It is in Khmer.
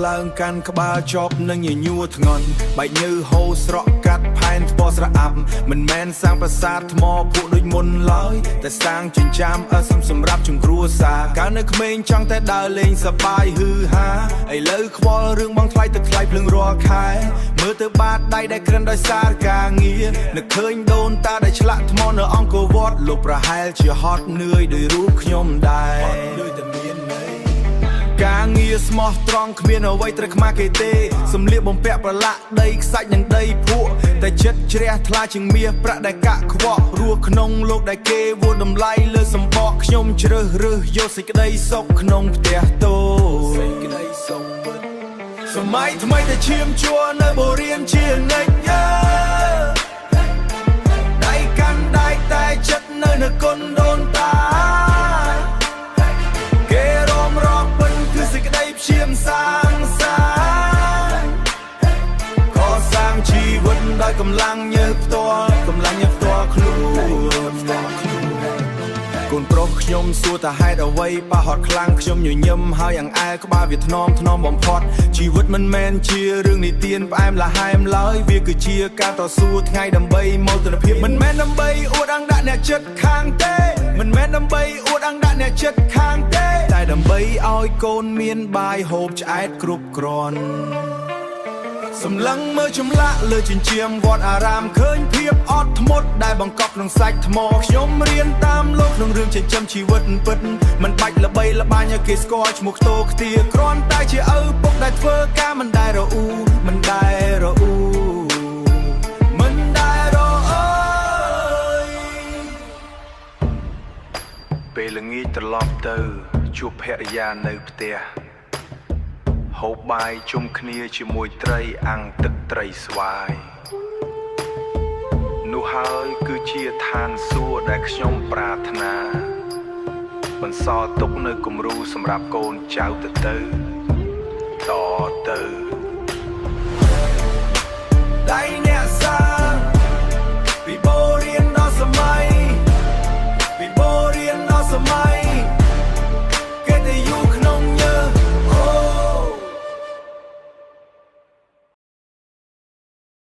ឡើងកាន់ក្បាលជាប់នឹងញញួរធ្ងន់បែកញើហូរស្រក់កាត់ផែនថ្មស្រអាប់មិនមែនសាងប្រាសាទថ្មពួកដូចមុនឡើយតែសាងចិញ្ចាមសម្រាប់ជំគ្រួសារកាលនៅក្មេងចង់តែដើរលេងសប្បាយហឺហាឥឡូវខ្វល់រឿងបងថ្លៃទឹកថ្លៃភ្លឹងរាល់ខែមើលទៅបាតដៃដែលក្រិនដោយសារការងារនឹកឃើញដូនតាដែលឆ្លាក់ថ្មនៅអង្គរវត្តលោកប្រហែលជាហត់នឿយដោយរូបខ្ញុំដែរការងារស្មោះត្រង់គ្មានអ្វីត្រូវខ្មាស់គេទេសម្លៀកបំពាក់ប្រឡាក់ដីខ្សាច់និងដីភក់តែចិត្តជ្រះថ្លាជាងមាសប្រាក់ដែលកាក់ខ្វក់រស់ក្នុងលោកដែលគេវាស់តម្លៃលើសម្បកខ្ញុំជ្រើសរើសយកសេចក្តីសុខក្នុងផ្ទះតូចសេចក្តីសុខសម័យថ្មីតែឈាមជួរនៅបរិញ្ញាជានិច្ចដៃកាន់ដៃតែចិត្តនៅគុណដូនតាឈាមសាងកសាងជីវិតដោយកម្លាំងញើសផ្ទាល់ខ្លួនកូនប្រុសខ្ញុំសួរថាហេតុអ្វីប៉ះហត់ខ្លាំងខ្ញុំញញឹមហើយអង្អែលក្បាលវាថ្នមបំផុតជីវិតមិនមែនជារឿងនិទានផ្អែមល្ហែមឡើយវាគឺជាការតស៊ូថ្ងៃដើម្បីមោទនភាពមិនមែនដើម្បីអួតអាងដាក់អ្នកចិត្តខាងទេមិនមែនដើម្បីអួតអាងដាក់អ្នកចិត្តខាងទេតែដើម្បីឲ្យកូនមានបាយហូបឆ្អែតគ្រប់គ្រាន់សម្លឹងមើលចម្លាក់លើចិញ្ចៀមវត្តអារាមឃើញភាពអត់ធ្មត់ដែលបង្កប់ក្នុងសាច់ថ្មខ្ញុំរៀនតាមលោកក្នុងរឿងចិញ្ចឹមជីវិតពិតមិនបាច់ល្បីល្បាញឲ្យគេស្គាល់ឈ្មោះខ្ទោខ្ទាគ្រាន់តែជាឪពុកដែលធ្វើការមិនដែលរអ៊ូពេលល្ងាចត្រឡប់ទៅជួបភរិយានៅផ្ទះហូបបាយជុំគ្នាជាមួយត្រីអាំងទឹកត្រីស្វាយនោះហើយគឺជាឋានសួគ៌ដែលខ្ញុំប្រាថ្នាបន្សល់ទុកនៅគំរូសម្រាប់កូនចៅទៅដៃ